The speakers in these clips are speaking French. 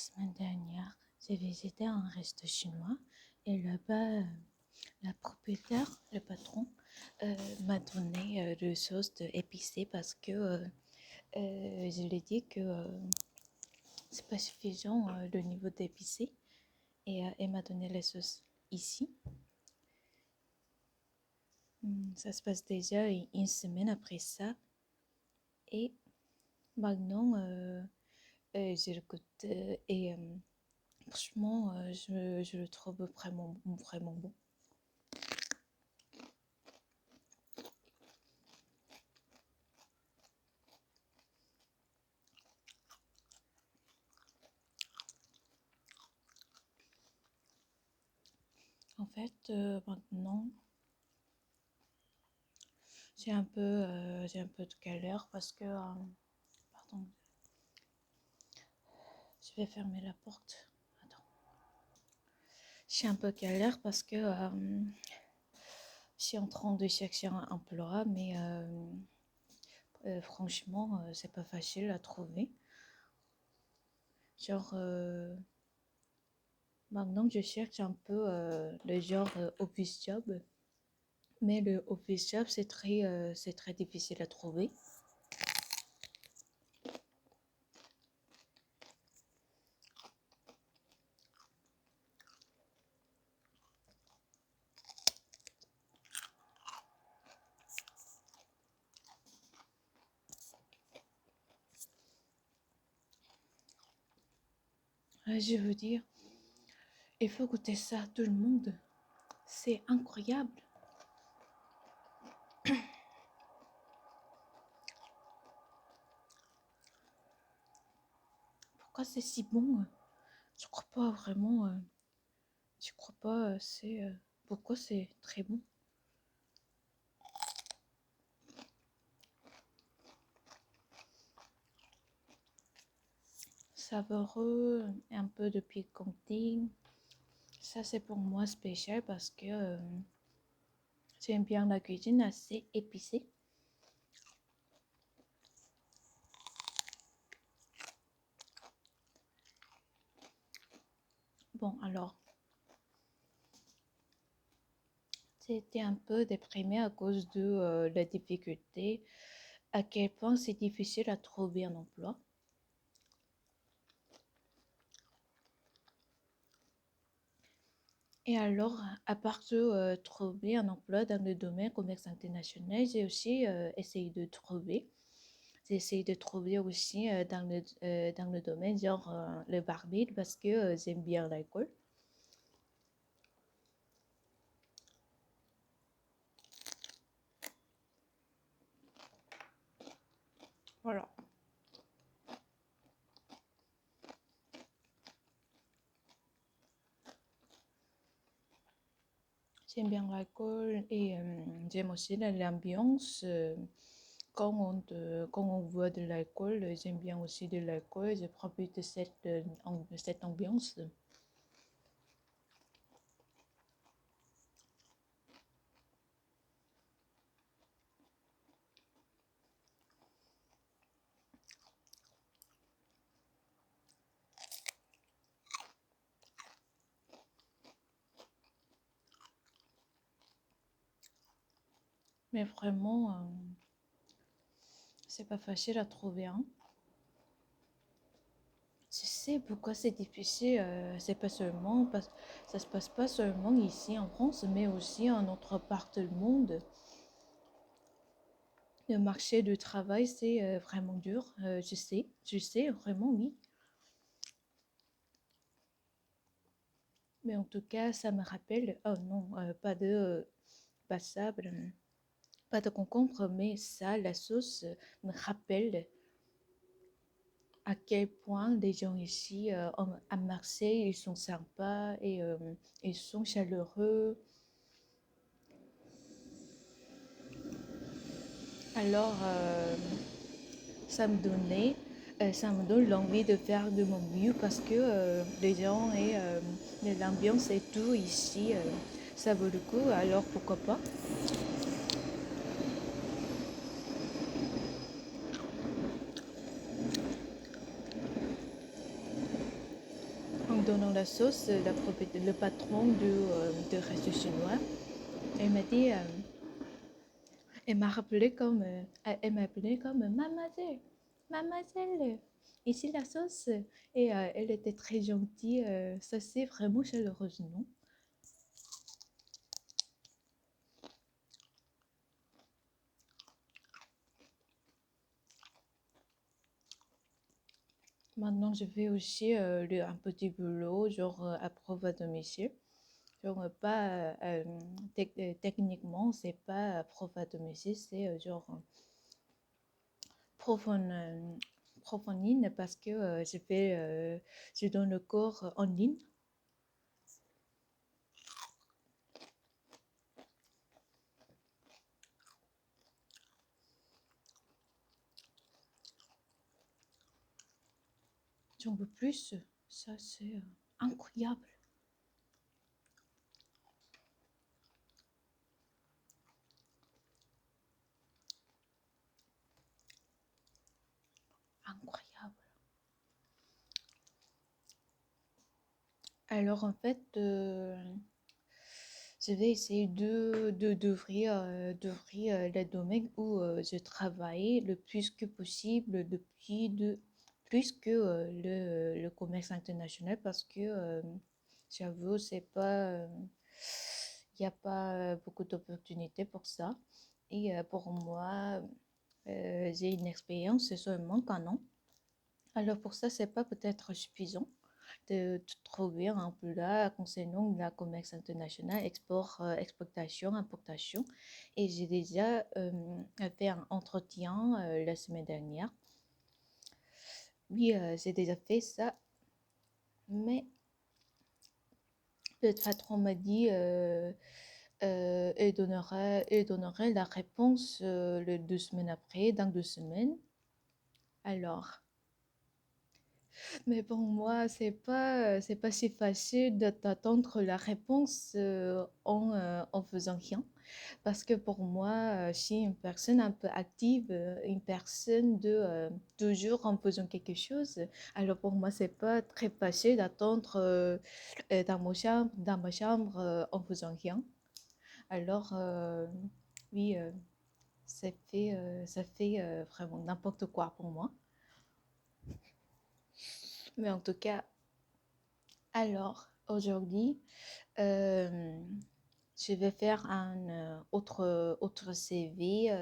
semaine dernière, j'ai visité un resto chinois et là-bas, la propriétaire, le patron, m'a donné des sauces épicées parce que je lui ai dit que c'est pas suffisant le niveau d'épicé et elle m'a donné les sauces ici. Ça se passe déjà une semaine après ça et maintenant je le goûte et franchement je le trouve vraiment, vraiment bon. En fait, maintenant, j'ai un peu de galère parce que, pardon, je vais fermer la porte. Attends. J'ai un peu de galère parce que je suis en train de chercher un emploi, mais franchement, c'est pas facile à trouver. Genre, maintenant, je cherche un peu le genre office job, mais le office job, c'est très difficile à trouver. Je veux dire, il faut goûter ça à tout le monde. C'est incroyable. Pourquoi c'est si bon? Je crois pas vraiment. Je crois pas. C'est pourquoi c'est très bon. Savoureux, un peu de piquantine. Ça c'est pour moi spécial parce que j'aime bien la cuisine assez épicée. Bon alors, j'étais un peu déprimée à cause de la difficulté, à quel point c'est difficile à trouver un emploi. Et alors, à part de trouver un emploi dans le domaine commerce international, j'ai aussi essayé de trouver. J'ai essayé de trouver aussi dans le domaine genre le barbier parce que j'aime bien l'alcool. Voilà. J'aime bien l'alcool et j'aime aussi l'ambiance. Quand on boit de l'alcool, j'aime bien aussi de l'alcool. Je profite de cette ambiance. Mais vraiment, c'est pas facile à trouver, hein. Je sais pourquoi c'est difficile, c'est pas seulement parce ça se passe pas seulement ici en France, mais aussi en autre part du monde. Le marché du travail, c'est vraiment dur. Je sais, vraiment, oui. Mais en tout cas, ça me rappelle, oh non, pas ça, pas de concombre, mais ça, la sauce me rappelle à quel point les gens ici à Marseille, ils sont sympas et ils sont chaleureux. Alors, ça me donne l'envie de faire de mon mieux parce que les gens et l'ambiance et tout ici, ça vaut le coup. Alors, pourquoi pas? donnant la sauce, le patron de resto chinois, elle m'a dit, elle m'a appelé comme mademoiselle, mademoiselle, ici la sauce. Et elle était très gentille, ça c'est vraiment chaleureuse, non? Maintenant, je fais aussi un petit boulot, genre à prof à domicile. Genre, pas, techniquement, c'est pas prof à domicile, c'est genre prof prof en ligne parce que je donne le cours en ligne. J'en veux plus. Ça, c'est incroyable. Incroyable. Alors, en fait, je vais essayer d'ouvrir le domaine où je travaille le plus que possible plus que le commerce international parce que j'avoue, il n'y a pas beaucoup d'opportunités pour ça. Et pour moi, j'ai une expérience seulement qu'un an. Alors pour ça, c'est pas peut-être suffisant de trouver un plat concernant la commerce international, exportation, importation. Et j'ai déjà fait un entretien la semaine dernière. Oui, j'ai déjà fait ça, mais le patron m'a dit il donnerait la réponse le 2 semaines après, dans 2 semaines. Alors, mais pour moi, c'est pas si facile d'attendre la réponse en faisant rien. Parce que pour moi, je suis une personne un peu active, une personne de toujours en faisant quelque chose. Alors pour moi, c'est pas très facile d'attendre dans ma chambre en faisant rien. Alors, oui, ça fait vraiment n'importe quoi pour moi. Mais en tout cas, alors, aujourd'hui, euh, je vais faire un autre CV,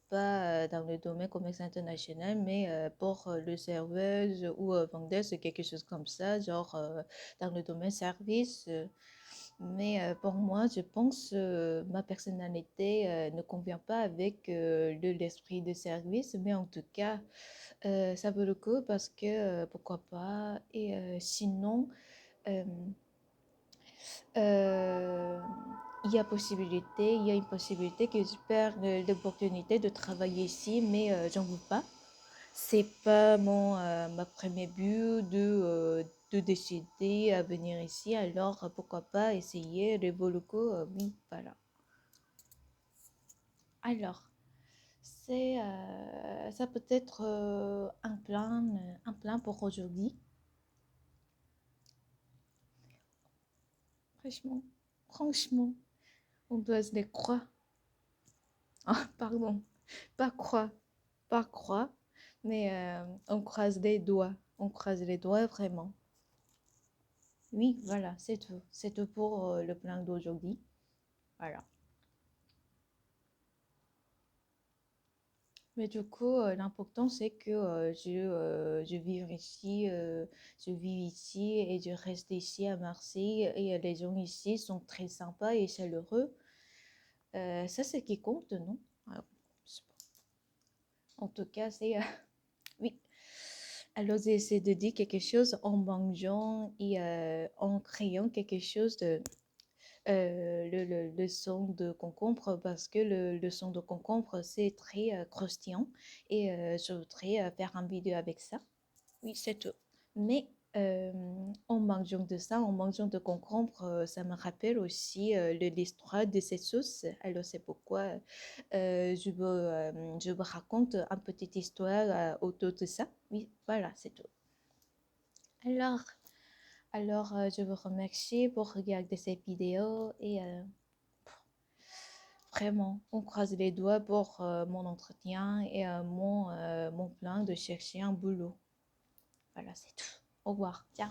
pas dans le domaine commerce international, mais pour le serveuse ou vendeuse, quelque chose comme ça, genre dans le domaine service. Mais pour moi, je pense ma personnalité ne convient pas avec l'esprit de service, mais en tout cas, ça vaut le coup parce que pourquoi pas. Et sinon, euh, euh, il y a une possibilité que je perde l'opportunité de travailler ici, mais j'en veux pas. C'est pas ma premier but de décider à venir ici, alors pourquoi pas essayer le Boloco, oui, voilà. Alors, ça peut être un plan pour aujourd'hui. Franchement, franchement, on doit se les croire. Ah, pardon, pas croire, pas croire, mais on croise les doigts. On croise les doigts vraiment. Oui, voilà, c'est tout. C'est tout pour le plan d'aujourd'hui. Voilà. Mais du coup, l'important, c'est que je vis ici et je reste ici à Marseille. Et les gens ici sont très sympas et chaleureux. Ça, c'est ce qui compte, non? Alors, en tout cas, c'est oui. Alors, j'essaie de dire quelque chose en mangeant et en créant quelque chose de le son de concombre parce que le son de concombre c'est très croustillant et je voudrais faire un vidéo avec ça. Oui, c'est tout. Mais en mangeant de ça, en mangeant de concombre, ça me rappelle aussi l'histoire de cette sauce. Alors c'est pourquoi je vous raconte une petite histoire autour de ça. Oui, voilà, c'est tout. Alors, Alors, je vous remercie pour regarder cette vidéo et vraiment, on croise les doigts pour mon entretien et mon plan de chercher un boulot. Voilà, c'est tout. Au revoir. Ciao.